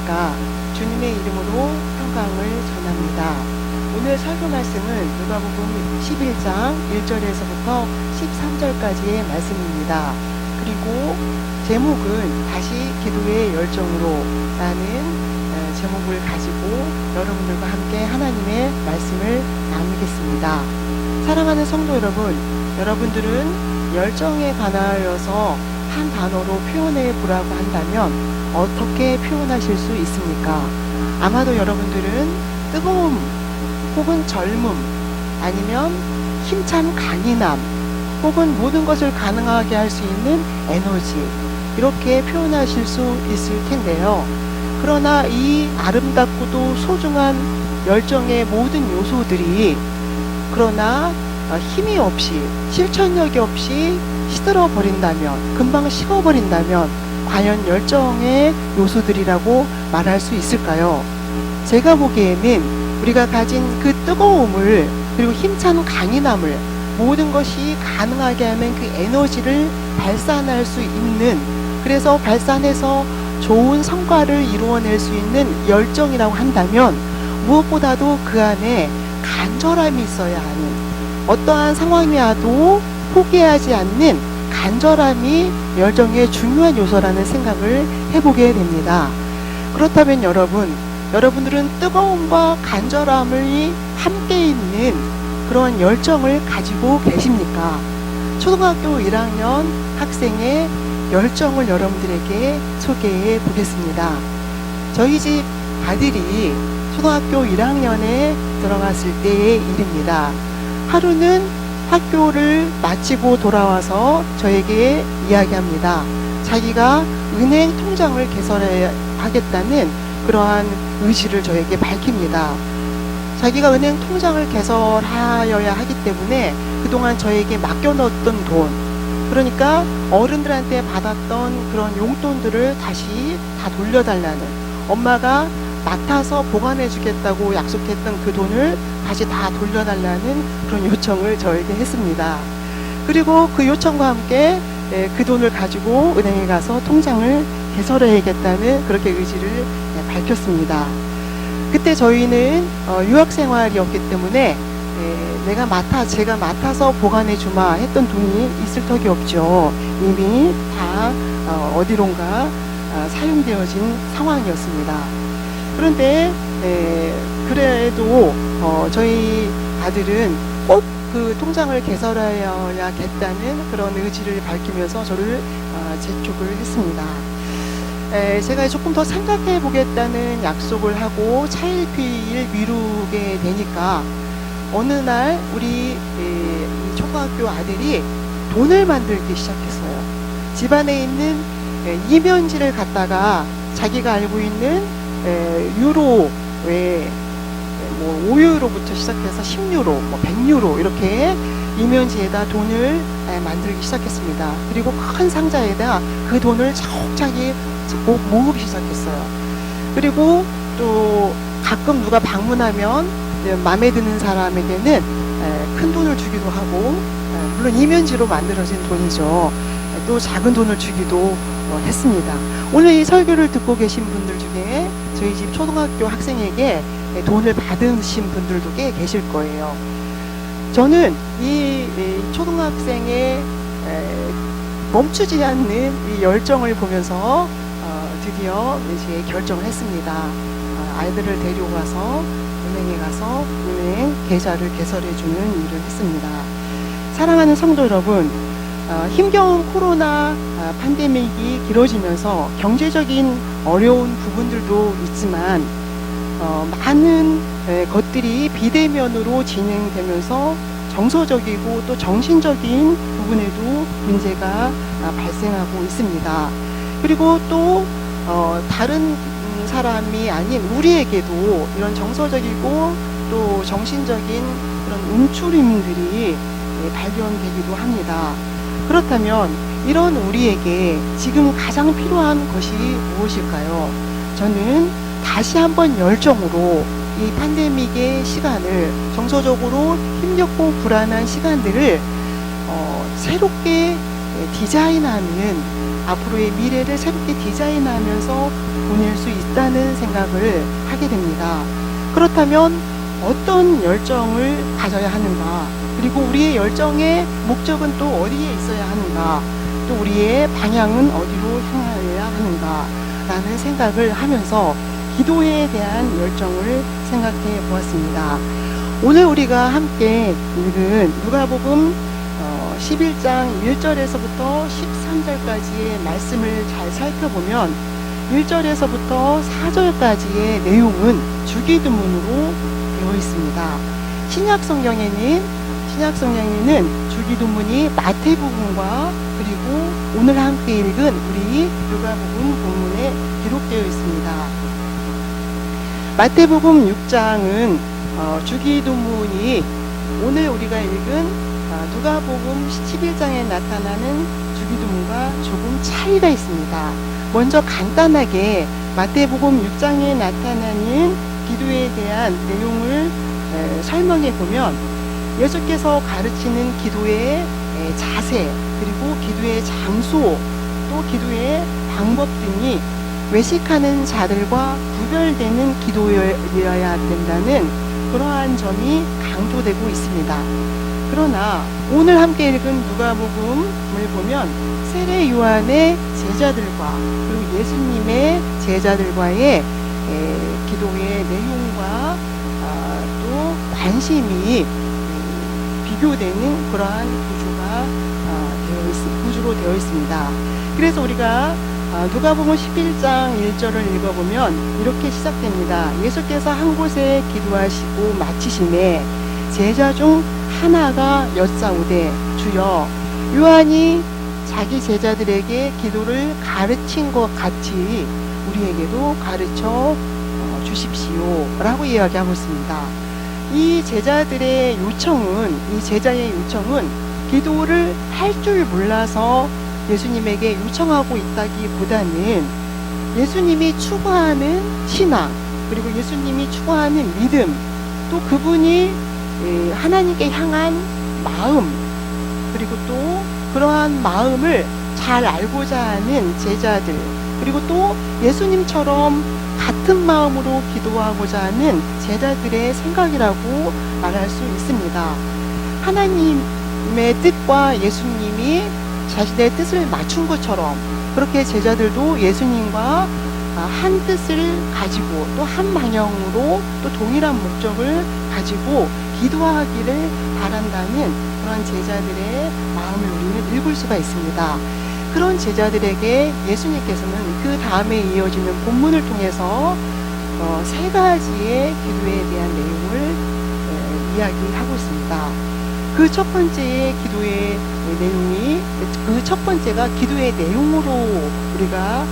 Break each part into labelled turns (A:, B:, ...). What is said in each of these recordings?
A: 안녕하십니까. 주님의 이름으로 평강을 전합니다. 오늘 설교 말씀은 누가복음 11장 1절에서부터 13절까지의 말씀입니다. 그리고 제목은 다시 기도의 열정으로 라는 제목을 가지고 여러분들과 함께 하나님의 말씀을 나누겠습니다. 사랑하는 성도 여러분, 여러분들은 열정에 관하여서 한 단어로 표현해 보라고 한다면 어떻게 표현하실 수 있습니까? 아마도 여러분들은 뜨거움 혹은 젊음 아니면 힘찬 강인함 혹은 모든 것을 가능하게 할 수 있는 에너지 이렇게 표현하실 수 있을 텐데요. 그러나 이 아름답고도 소중한 열정의 모든 요소들이 그러나 힘이 없이 실천력이 없이 시들어 버린다면 금방 식어버린다면 과연 열정의 요소들이라고 말할 수 있을까요? 제가 보기에는 우리가 가진 그 뜨거움을 그리고 힘찬 강인함을 모든 것이 가능하게 하면 그 에너지를 발산할 수 있는 그래서 발산해서 좋은 성과를 이루어낼 수 있는 열정이라고 한다면 무엇보다도 그 안에 간절함이 있어야 하는 어떠한 상황이 와도 포기하지 않는 간절함이 열정의 중요한 요소라는 생각을 해보게 됩니다. 그렇다면 여러분들은 뜨거움과 간절함이 함께 있는 그런 열정을 가지고 계십니까? 초등학교 1학년 학생의 열정을 여러분들에게 소개해 보겠습니다. 저희 집 아들이 초등학교 1학년에 들어갔을 때의 일입니다. 하루는 학교를 마치고 돌아와서 저에게 이야기합니다. 자기가 은행 통장을 개설해야 하겠다는 그러한 의지를 저에게 밝힙니다. 자기가 은행 통장을 개설하여야 하기 때문에 그동안 저에게 맡겨놓았던 돈, 그러니까 어른들한테 받았던 그런 용돈들을 다시 다 돌려달라는 엄마가 맡아서 보관해 주겠다고 약속했던 그 돈을 다시 다 돌려달라는 그런 요청을 저에게 했습니다. 그리고 그 요청과 함께 그 돈을 가지고 은행에 가서 통장을 개설해야겠다는 그렇게 의지를 밝혔습니다. 그때 저희는 유학생활이었기 때문에 제가 맡아서 보관해 주마 했던 돈이 있을 턱이 없죠. 이미 다 어디론가 사용되어진 상황이었습니다. 그런데 그래도 저희 아들은 꼭 그 통장을 개설하여야겠다는 그런 의지를 밝히면서 저를 재촉을 했습니다. 제가 조금 더 생각해 보겠다는 약속을 하고 차일피일 미루게 되니까 어느 날 우리 초등학교 아들이 돈을 만들기 시작했어요. 집안에 있는 이면지를 갖다가 자기가 알고 있는 유로 외에 5유로부터 시작해서 10유로, 100유로 이렇게 이면지에다 돈을 만들기 시작했습니다. 그리고 큰 상자에다 그 돈을 차곡차곡 모으기 시작했어요. 그리고 또 가끔 누가 방문하면 마음에 드는 사람에게는 큰 돈을 주기도 하고 물론 이면지로 만들어진 돈이죠. 또 작은 돈을 주기도 했습니다. 오늘 이 설교를 듣고 계신 분들 중에 저희 집 초등학교 학생에게 돈을 받으신 분들도 꽤 계실 거예요. 저는 이 초등학생의 멈추지 않는 이 열정을 보면서 드디어 이제 결정을 했습니다. 아이들을 데려가서 은행에 가서 은행 계좌를 개설해주는 일을 했습니다. 사랑하는 성도 여러분, 힘겨운 코로나 팬데믹이 길어지면서 경제적인 어려운 부분들도 있지만 많은 것들이 비대면으로 진행되면서 정서적이고 또 정신적인 부분에도 문제가 발생하고 있습니다. 그리고 또 다른 사람이 아닌 우리에게도 이런 정서적이고 또 정신적인 그런 움츠림들이 발견되기도 합니다. 그렇다면 이런 우리에게 지금 가장 필요한 것이 무엇일까요? 저는 다시 한번 열정으로 이 팬데믹의 시간을 정서적으로 힘겹고 불안한 시간들을 새롭게 디자인하는 앞으로의 미래를 새롭게 디자인하면서 보낼 수 있다는 생각을 하게 됩니다. 그렇다면 어떤 열정을 가져야 하는가, 그리고 우리의 열정의 목적은 또 어디에 있어야 하는가, 또 우리의 방향은 어디로 향하여야 하는가 라는 생각을 하면서 기도에 대한 열정을 생각해 보았습니다. 오늘 우리가 함께 읽은 누가복음 11장 1절에서부터 13절까지의 말씀을 잘 살펴보면 1절에서부터 4절까지의 내용은 주기도문으로 되어 있습니다. 신약 성경에는 주기도문이 마태복음과 그리고 오늘 함께 읽은 우리 누가복음 본문에 기록되어 있습니다. 마태복음 6장은 주기도문이 오늘 우리가 읽은 누가복음 11장에 나타나는 주기도문과 조금 차이가 있습니다. 먼저 간단하게 마태복음 6장에 나타나는 기도에 대한 내용을 설명해 보면 예수께서 가르치는 기도의 자세, 그리고 기도의 장소, 또 기도의 방법 등이 외식하는 자들과 구별되는 기도여야 된다는 그러한 점이 강조되고 있습니다. 그러나 오늘 함께 읽은 누가복음을 보면 세례 요한의 제자들과 그리고 예수님의 제자들과의 기도의 내용과 또 관심이 비교되는 그러한 구조로 되어 있습니다. 그래서 우리가 누가복음 11장 1절을 읽어보면 이렇게 시작됩니다. 예수께서 한 곳에 기도하시고 마치심에 제자 중 하나가 여짜오되 주여 요한이 자기 제자들에게 기도를 가르친 것 같이 우리에게도 가르쳐 주십시오 라고 이야기하고 있습니다. 이 제자의 요청은 기도를 할 줄 몰라서 예수님에게 요청하고 있다기보다는 예수님이 추구하는 신앙, 그리고 예수님이 추구하는 믿음, 또 그분이 하나님께 향한 마음, 그리고 또 그러한 마음을 잘 알고자 하는 제자들, 그리고 또 예수님처럼 같은 마음으로 기도하고자 하는 제자들의 생각이라고 말할 수 있습니다. 하나님의 뜻과 예수님이 자신의 뜻을 맞춘 것처럼 그렇게 제자들도 예수님과 한 뜻을 가지고 또 한 방향으로 또 동일한 목적을 가지고 기도하기를 바란다는 그런 제자들의 마음을 우리는 읽을 수가 있습니다. 그런 제자들에게 예수님께서는 그 다음에 이어지는 본문을 통해서 세 가지의 기도에 대한 내용을 이야기하고 있습니다. 그 첫 번째의 기도의 내용이, 그 첫 번째가 기도의 내용으로 우리가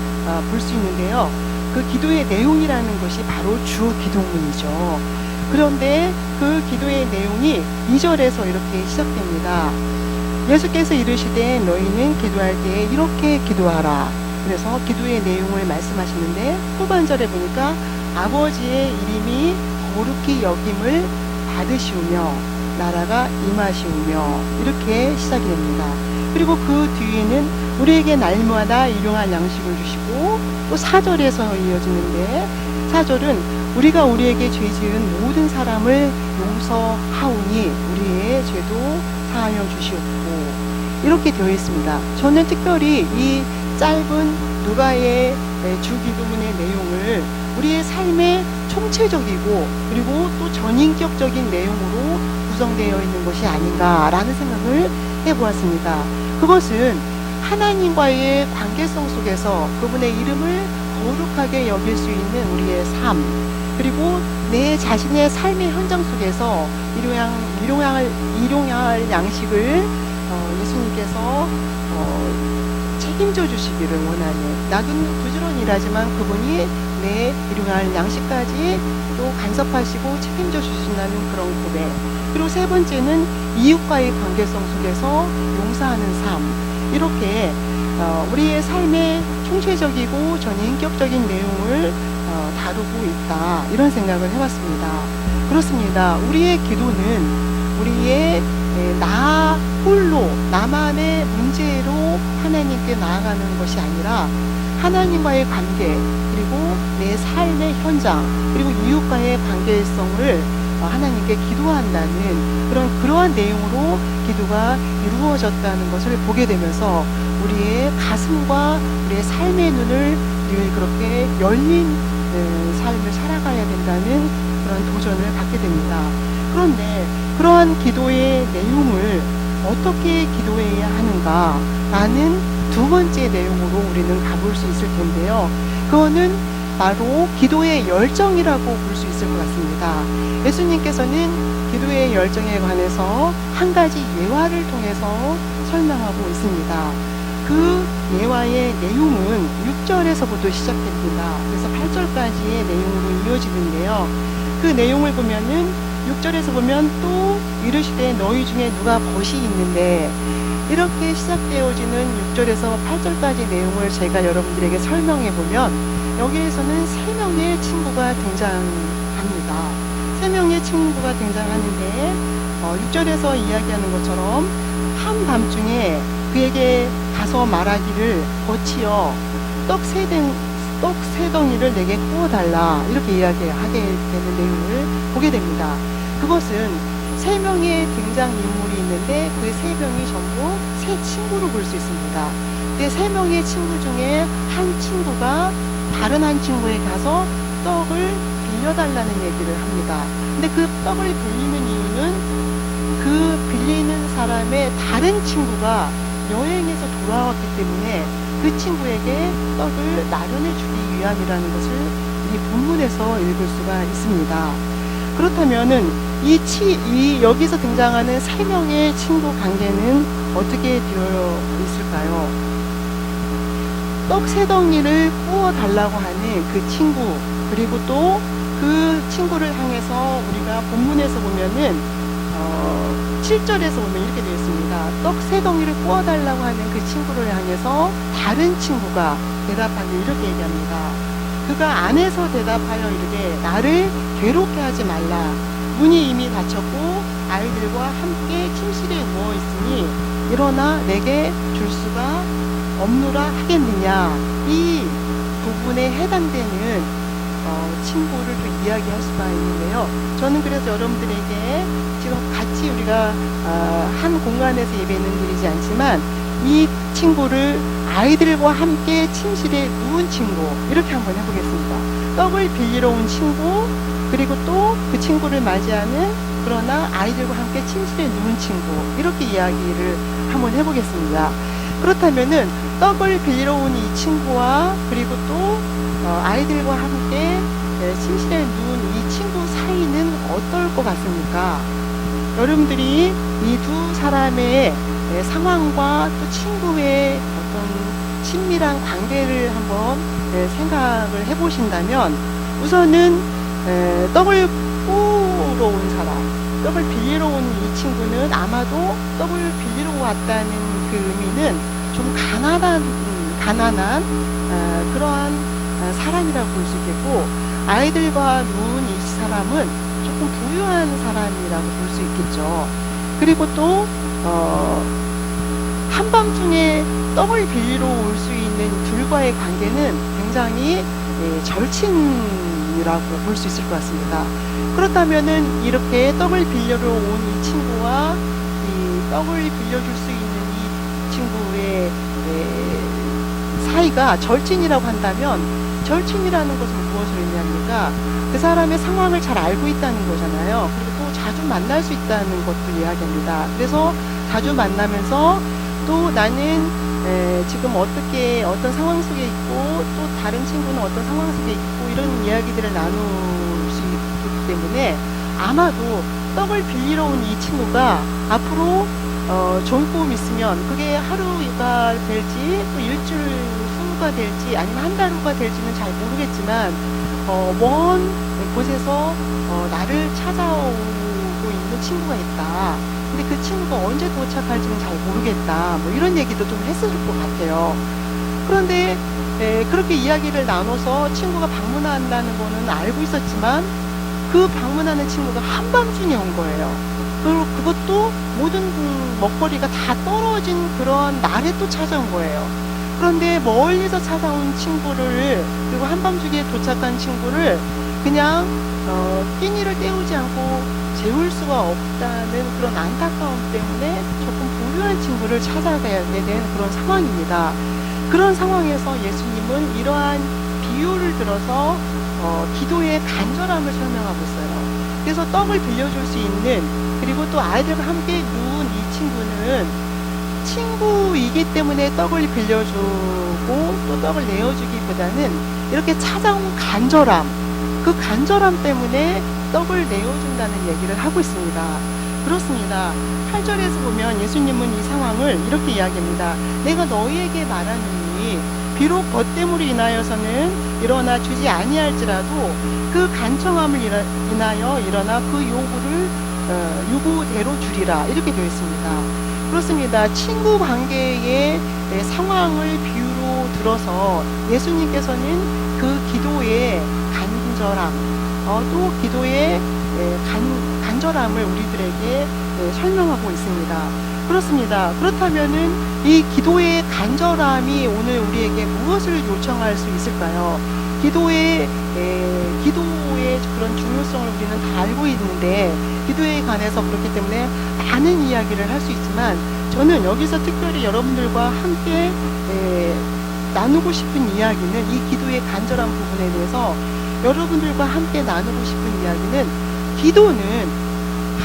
A: 볼 수 있는데요. 그 기도의 내용이라는 것이 바로 주 기도문이죠. 그런데 그 기도의 내용이 2절에서 이렇게 시작됩니다. 예수께서 이르시되 너희는 기도할 때 이렇게 기도하라. 그래서 기도의 내용을 말씀하시는데 후반절에 보니까 아버지의 이름이 거룩히 여김을 받으시오며 나라가 임하시오며 이렇게 시작이 됩니다. 그리고 그 뒤에는 우리에게 날마다 일용할 양식을 주시고 또 4절에서 이어지는데 4절은 우리가 우리에게 죄 지은 모든 사람을 용서하오니 우리의 죄도 사하여 주시옵고 이렇게 되어 있습니다. 저는 특별히 이 짧은 누가의 주기도문의 내용을 우리의 삶의 총체적이고 그리고 또 전인격적인 내용으로 구성되어 있는 것이 아닌가라는 생각을 해보았습니다. 그것은 하나님과의 관계성 속에서 그분의 이름을 거룩하게 여길 수 있는 우리의 삶, 그리고 내 자신의 삶의 현장 속에서 일용할 양식을 예수님께서 책임져 주시기를 원하는, 나도 부지런히 일하지만 그분이 내 일용할 양식까지 또 간섭하시고 책임져 주신다는 그런 고백. 그리고 세 번째는 이웃과의 관계성 속에서 용서하는 삶. 이렇게 우리의 삶의 총체적이고 전인격적인 내용을 다루고 있다, 이런 생각을 해봤습니다. 그렇습니다. 우리의 기도는 우리의 나 홀로 나만의 문제로 하나님께 나아가는 것이 아니라 하나님과의 관계, 그리고 내 삶의 현장, 그리고 이웃과의 관계성을 하나님께 기도한다는 그러한 내용으로 기도가 이루어졌다는 것을 보게 되면서 우리의 가슴과 우리의 삶의 눈을 늘 그렇게 열린 삶을 살아가야 된다는 그런 도전을 갖게 됩니다. 그런데 그러한 기도의 내용을 어떻게 기도해야 하는가라는 두 번째 내용으로 우리는 가볼 수 있을 텐데요. 그거는 바로 기도의 열정이라고 볼 수 있을 것 같습니다. 예수님께서는 기도의 열정에 관해서 한 가지 예화를 통해서 설명하고 있습니다. 그 예화의 내용은 6절에서부터 시작됩니다. 그래서 8절까지의 내용으로 이어지는데요. 그 내용을 보면은 6절에서 보면 또 이르시되 너희 중에 누가 벗이 있는데, 이렇게 시작되어지는 6절에서 8절까지 내용을 제가 여러분들에게 설명해 보면 여기에서는 3명의 친구가 등장합니다. 3명의 친구가 등장하는데 6절에서 이야기하는 것처럼 한밤중에 그에게 가서 말하기를 거치어 떡 세 덩이를 내게 구워달라, 이렇게 이야기하게 되는 내용을 보게 됩니다. 그것은 3명의 등장인물이 있는데 그 3명이 전부 세 친구로 볼 수 있습니다. 근데 3명의 친구 중에 한 친구가 다른 한 친구에 가서 떡을 빌려달라는 얘기를 합니다. 근데 그 떡을 빌리는 이유는 그 빌리는 사람의 다른 친구가 여행에서 돌아왔기 때문에 그 친구에게 떡을 나눠내 주기 위함이라는 것을 이 본문에서 읽을 수가 있습니다. 그렇다면은 여기서 등장하는 3명의 친구 관계는 어떻게 되어 있을까요? 떡 3덩이를 구워 달라고 하는 그 친구, 그리고 또 그 친구를 향해서 우리가 본문에서 보면은 7절에서 보면 이렇게 되어 있습니다. 떡 3덩이를 구워 달라고 하는 그 친구를 향해서 다른 친구가 대답하기를 이렇게 얘기합니다. 그가 안에서 대답하여 이르되 나를 괴롭게 하지 말라. 문이 이미 닫혔고 아이들과 함께 침실에 누워 있으니 일어나 내게 줄 수가 없노라 하겠느냐. 이 부분에 해당되는 친구를 또 이야기할 수가 있는데요. 저는 그래서 여러분들에게 지금 같이 우리가 한 공간에서 예배는 드리지 않지만 이 친구를 아이들과 함께 침실에 누운 친구, 이렇게 한번 해보겠습니다. 떡을 빌리러 온 친구, 그리고 또 그 친구를 맞이하는, 그러나 아이들과 함께 침실에 누운 친구, 이렇게 이야기를 한번 해보겠습니다. 그렇다면은 떡을 빌리러 온 이 친구와 그리고 또 아이들과 함께 침실에 누운 이 친구 사이는 어떨 것 같습니까? 여러분들이 이 두 사람의 상황과 또 친구의 어떤 친밀한 관계를 한번 생각을 해보신다면, 우선은 떡을 구우러 온 사람, 떡을 빌리러 온 이 친구는 아마도 떡을 빌리러 왔다는 그 의미는 좀 가난한 그러한 사람이라고 볼 수 있겠고, 아이들과 누운 이 사람은 조금 부유한 사람이라고 볼 수 있겠죠. 그리고 또 한밤중에 떡을 빌리러 올 수 있는 둘과의 관계는 굉장히 절친이라고 볼 수 있을 것 같습니다. 그렇다면은 이렇게 떡을 빌려러 온 이 친구와 이 떡을 빌려줄 수 있는 이 친구의 사이가 절친이라고 한다면, 절친이라는 것은 무엇을 의미합니까? 그 사람의 상황을 잘 알고 있다는 거잖아요. 그리고 또 자주 만날 수 있다는 것도 이야기합니다. 그래서 자주 만나면서 또 나는 지금 어떤 상황 속에 있고 또 다른 친구는 어떤 상황 속에 있고 이런 이야기들을 나눌 수 있기 때문에 아마도 떡을 빌리러 온 이 친구가 앞으로 조금 있으면 그게 하루가 될지 또 일주일 후가 될지 아니면 한 달 후가 될지는 잘 모르겠지만 먼 곳에서 나를 찾아오고 있는 친구가 있다. 근데 그 친구가 언제 도착할지는 잘 모르겠다. 뭐 이런 얘기도 좀 했을 것 같아요. 그런데 그렇게 이야기를 나눠서 친구가 방문한다는 거는 알고 있었지만 그 방문하는 친구가 한밤중에 온 거예요. 그리고 그것도 모든 먹거리가 다 떨어진 그런 날에 또 찾아온 거예요. 그런데 멀리서 찾아온 친구를, 그리고 한밤중에 도착한 친구를 그냥 끼니를 때우지 않고 재울 수가 없다는 그런 안타까움 때문에 조금 부유한 친구를 찾아가야 되는 그런 상황입니다. 그런 상황에서 예수님은 이러한 비유를 들어서 기도의 간절함을 설명하고 있어요. 그래서 떡을 빌려줄 수 있는, 그리고 또 아이들과 함께 누운 이 친구는 친구이기 때문에 떡을 빌려주고 또 떡을 내어주기보다는 이렇게 찾아온 간절함, 그 간절함 때문에 떡을 내어준다는 얘기를 하고 있습니다. 그렇습니다. 8절에서 보면 예수님은 이 상황을 이렇게 이야기합니다. 내가 너희에게 말하노니 비록 벗됨으로 인하여서는 일어나 주지 아니할지라도 그 간청함을 인하여 일어나 그 요구대로 주리라, 이렇게 되어 있습니다. 그렇습니다. 친구 관계의 상황을 비유로 들어서 예수님께서는 그 기도의 간절함, 또 기도의 간절함을 우리들에게 설명하고 있습니다. 그렇습니다. 그렇다면은 이 기도의 간절함이 오늘 우리에게 무엇을 요청할 수 있을까요? 기도의 그런 중요성을 우리는 다 알고 있는데, 기도에 관해서 그렇기 때문에 많은 이야기를 할 수 있지만, 저는 여기서 특별히 여러분들과 함께 나누고 싶은 이야기는, 이 기도의 간절한 부분에 대해서 여러분들과 함께 나누고 싶은 이야기는, 기도는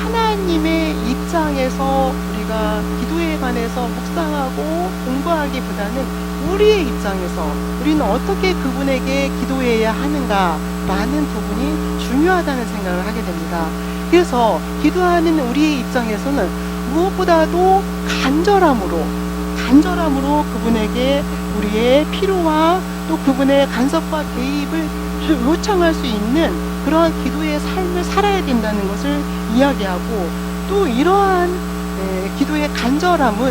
A: 하나님의 입장에서 우리가 기도에 관해서 묵상하고 공부하기보다는 우리의 입장에서 우리는 어떻게 그분에게 기도해야 하는가라는 부분이 중요하다는 생각을 하게 됩니다. 그래서 기도하는 우리의 입장에서는 무엇보다도 간절함으로 그분에게 우리의 필요와 또 그분의 간섭과 대입을 요청할 수 있는 그러한 기도의 삶을 살아야 된다는 것을 이야기하고, 또 이러한 기도의 간절함으로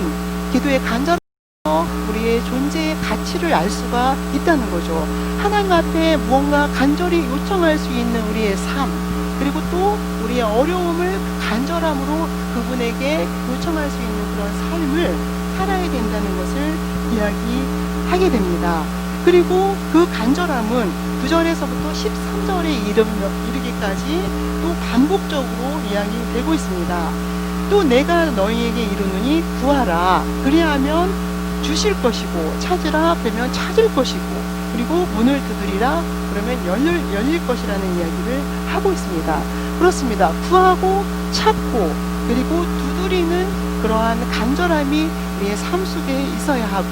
A: 우리의 존재의 가치를 알 수가 있다는 거죠. 하나님 앞에 무언가 간절히 요청할 수 있는 우리의 삶, 그리고 또 우리의 어려움을 간절함으로 그분에게 요청할 수 있는 그런 삶을 살아야 된다는 것을 이야기하게 됩니다. 그리고 그 간절함은 9절에서부터 13절에 이르기까지 또 반복적으로 이야기되고 있습니다. 또 내가 너희에게 이르노니 구하라, 그리하면 주실 것이고, 찾으라 그러면 찾을 것이고, 그리고 문을 두드리라 그러면 열릴 것이라는 이야기를 하고 있습니다. 그렇습니다. 구하고 찾고 그리고 두드리는 그러한 간절함이 우리의 삶 속에 있어야 하고,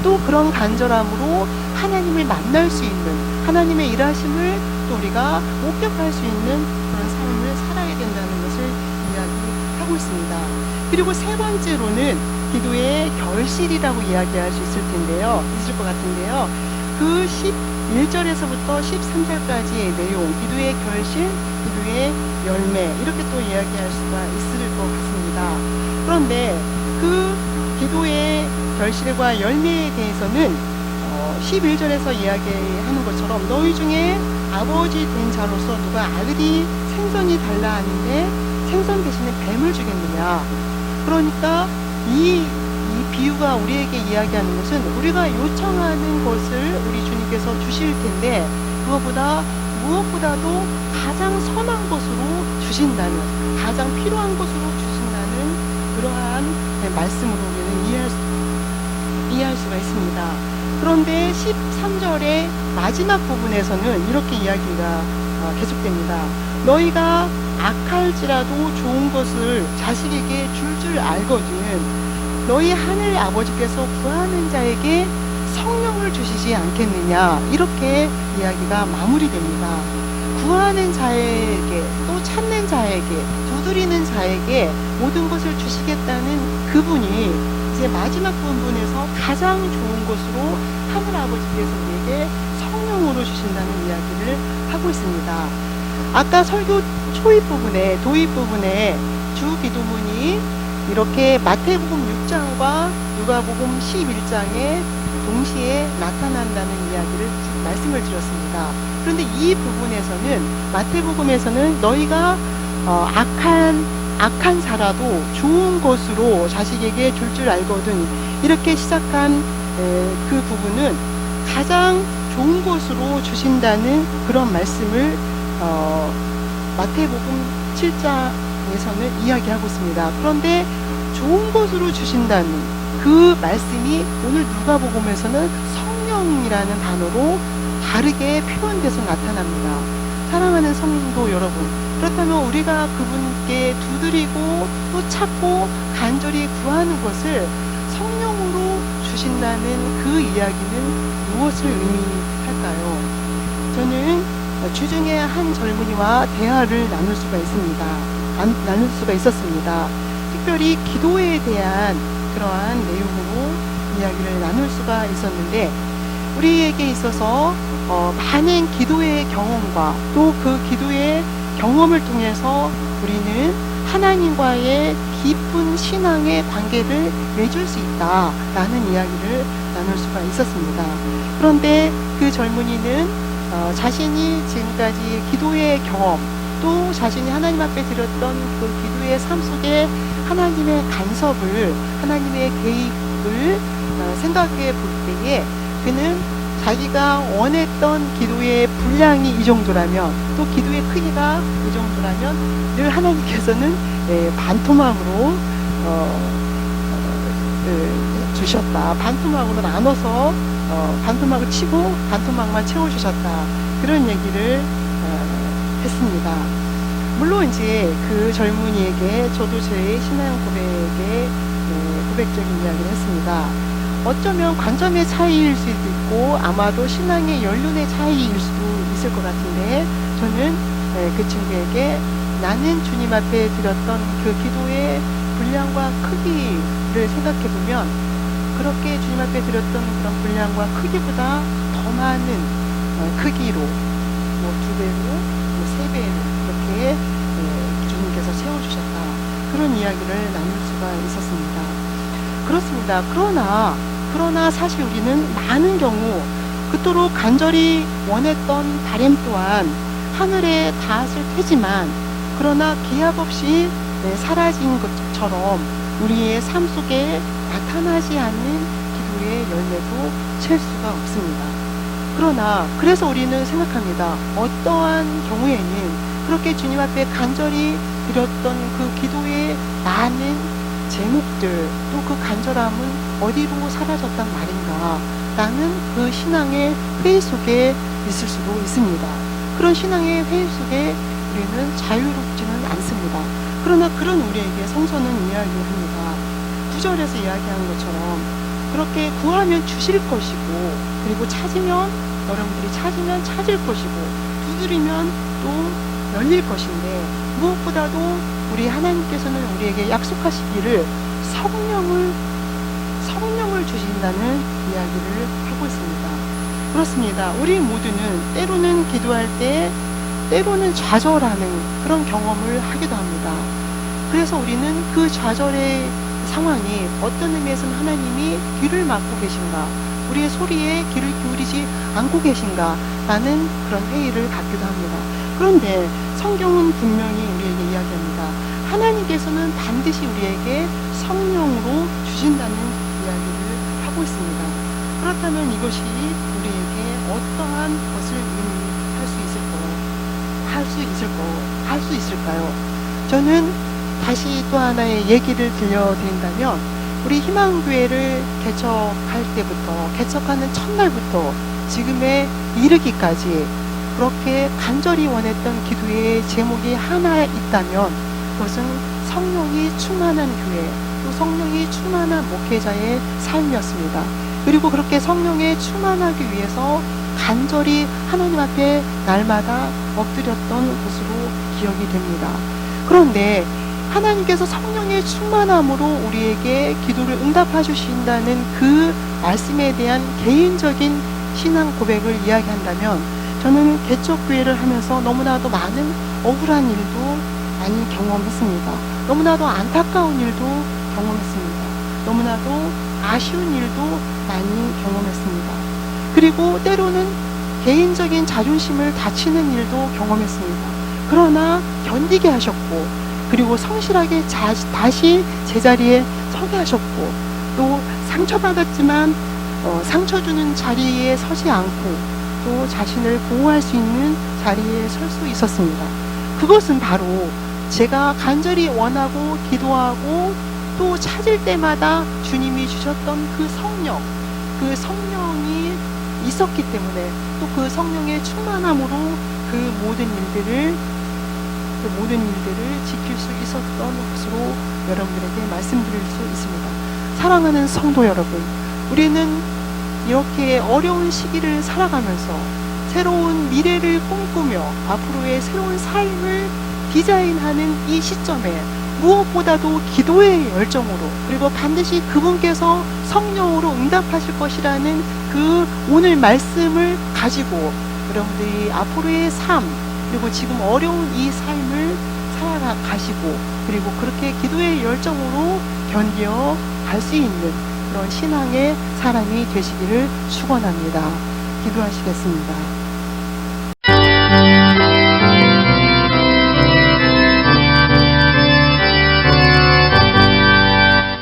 A: 또 그런 간절함으로 하나님을 만날 수 있는, 하나님의 일하심을 또 우리가 목격할 수 있는 그런 삶을 살아야 된다는 것을 이야기하고 있습니다. 그리고 세 번째로는 기도의 결실이라고 이야기할 수 있을 것 같은데요. 그 11절에서부터 13절까지의 내용, 기도의 결실, 기도의 열매, 이렇게 또 이야기할 수가 있을 것 같습니다. 그런데 그 기도의 결실과 열매에 대해서는 11절에서 이야기하는 것처럼 너희 중에 아버지 된 자로서 누가 아들이 생선이 달라 하는데 생선 대신에 뱀을 주겠느냐. 그러니까 이 비유가 우리에게 이야기하는 것은 우리가 요청하는 것을 우리 주님께서 주실 텐데, 그것보다 무엇보다도 가장 선한 것으로 주신다는, 가장 필요한 것으로 주신다는 그러한 말씀으로 우리는 이해할 수가 있습니다. 그런데 13절의 마지막 부분에서는 이렇게 이야기가 계속됩니다. 너희가 악할지라도 좋은 것을 자식에게 줄 알거든 너희 하늘 아버지께서 구하는 자에게 성령을 주시지 않겠느냐, 이렇게 이야기가 마무리됩니다. 구하는 자에게, 또 찾는 자에게, 두드리는 자에게 모든 것을 주시겠다는 그분이 이제 마지막 부분에서 가장 좋은 것으로 하늘 아버지께서 우리에게 성령으로 주신다는 이야기를 하고 있습니다. 아까 설교 초입 부분에, 도입 부분에 주 기도문이 이렇게 마태복음 6장과 누가복음 11장에 동시에 나타난다는 이야기를 말씀을 드렸습니다. 그런데 이 부분에서는, 마태복음에서는 너희가 악한 악한 자라도 좋은 것으로 자식에게 줄 알거든. 이렇게 시작한 그 부분은 가장 좋은 것으로 주신다는 그런 말씀을 마태복음 7장에서는 이야기하고 있습니다. 그런데 좋은 것으로 주신다는 그 말씀이 오늘 누가복음에서는 성령이라는 단어로 다르게 표현돼서 나타납니다. 사랑하는 성도 여러분, 그렇다면 우리가 그분께 두드리고 또 찾고 간절히 구하는 것을 성령으로 주신다는 그 이야기는 무엇을 의미할까요? 저는 주중에 한 젊은이와 대화를 나눌 수가 있었습니다. 특별히 기도에 대한 그러한 내용으로 이야기를 나눌 수가 있었는데, 우리에게 있어서 많은 기도의 경험과 또 그 기도의 경험을 통해서 우리는 하나님과의 깊은 신앙의 관계를 맺을 수 있다라는 이야기를 나눌 수가 있었습니다. 그런데 그 젊은이는 자신이 지금까지 기도의 경험, 또 자신이 하나님 앞에 드렸던 그 기도의 삶 속에 하나님의 간섭을, 하나님의 개입을 생각해 볼 때에 그는 자기가 원했던 기도의 분량이 이 정도라면, 또 기도의 크기가 이 정도라면 늘 하나님께서는 반토막으로 주셨다. 반토막으로 나눠서 반토막을 치고 반토막만 채워주셨다. 그런 얘기를 했습니다. 물론 이제 그 젊은이에게 저도 제 신앙 고백적인 이야기를 했습니다. 어쩌면 관점의 차이일 수도 있고 아마도 신앙의 연륜의 차이일 수도 있을 것 같은데, 저는 그 친구에게 나는 주님 앞에 드렸던 그 기도의 분량과 크기를 생각해 보면 그렇게 주님 앞에 드렸던 그런 분량과 크기보다 더 많은 크기로, 뭐 2배로, 뭐 3배로 그렇게 주님께서 채워주셨다. 그런 이야기를 나눌 수가 있었습니다. 그렇습니다. 그러나 사실 우리는 많은 경우 그토록 간절히 원했던 바람 또한 하늘에 닿았을 테지만, 그러나 기약 없이 사라진 것처럼 우리의 삶 속에 나타나지 않는 기도의 열매도 칠 수가 없습니다. 그래서 우리는 생각합니다. 어떠한 경우에는 그렇게 주님 앞에 간절히 드렸던 그 기도의 많은 제목들, 또 그 간절함은 어디로 사라졌단 말인가 라는 그 신앙의 회의 속에 있을 수도 있습니다. 그런 신앙의 회의 속에 우리는 자유롭지는 않습니다. 그러나 그런 우리에게 성서는 이야기합니다. 9절에서 이야기한 것처럼 그렇게 구하면 주실 것이고, 그리고 여러분들이 찾으면 찾을 것이고, 두드리면 또 열릴 것인데, 무엇보다도 우리 하나님께서는 우리에게 약속하시기를 성령을 주신다는 이야기를 하고 있습니다. 그렇습니다. 우리 모두는 때로는 기도할 때 때로는 좌절하는 그런 경험을 하기도 합니다. 그래서 우리는 그 좌절의 상황이 어떤 의미에서는 하나님이 귀를 막고 계신가, 우리의 소리에 귀를 기울이지 않고 계신가 라는 그런 회의를 갖기도 합니다. 그런데 성경은 분명히 우리에게 이야기합니다. 하나님께서는 반드시 우리에게 성령으로 주신다는 이야기를 하고 있습니다. 그렇다면 이것이 우리에게 어떠한 것을 할 수 있을까요? 저는 다시 또 하나의 얘기를 들려드린다면, 우리 희망교회를 개척하는 첫날부터 지금에 이르기까지 그렇게 간절히 원했던 기도의 제목이 하나 있다면 그것은 성령이 충만한 교회, 또 성령이 충만한 목회자의 삶이었습니다. 그리고 그렇게 성령에 충만하기 위해서 간절히 하나님 앞에 날마다 엎드렸던 것으로 기억이 됩니다. 그런데 하나님께서 성령의 충만함으로 우리에게 기도를 응답해 주신다는 그 말씀에 대한 개인적인 신앙 고백을 이야기한다면, 저는 개척교회를 하면서 너무나도 많은 억울한 일도 많이 경험했습니다. 너무나도 안타까운 일도 경험했습니다. 너무나도 아쉬운 일도 많이 경험했습니다. 그리고 때로는 개인적인 자존심을 다치는 일도 경험했습니다. 그러나 견디게 하셨고, 그리고 성실하게 다시 제자리에 서게 하셨고, 또 상처받았지만 상처 주는 자리에 서지 않고 또 자신을 보호할 수 있는 자리에 설 수 있었습니다. 그것은 바로 제가 간절히 원하고 기도하고 또 찾을 때마다 주님이 주셨던 그 성령이 있었기 때문에, 또 그 성령의 충만함으로 그 모든 일들을 지킬 수 있었던 것으로 여러분들에게 말씀드릴 수 있습니다. 사랑하는 성도 여러분, 우리는 이렇게 어려운 시기를 살아가면서 새로운 미래를 꿈꾸며 앞으로의 새로운 삶을 디자인하는 이 시점에 무엇보다도 기도의 열정으로, 그리고 반드시 그분께서 성령으로 응답하실 것이라는 그 오늘 말씀을 가지고 여러분들이 앞으로의 삶, 그리고 지금 어려운 이 삶을 살아가시고, 그리고 그렇게 기도의 열정으로 견뎌 갈 수 있는 그런 신앙의 사람이 되시기를 축원합니다. 기도하시겠습니다.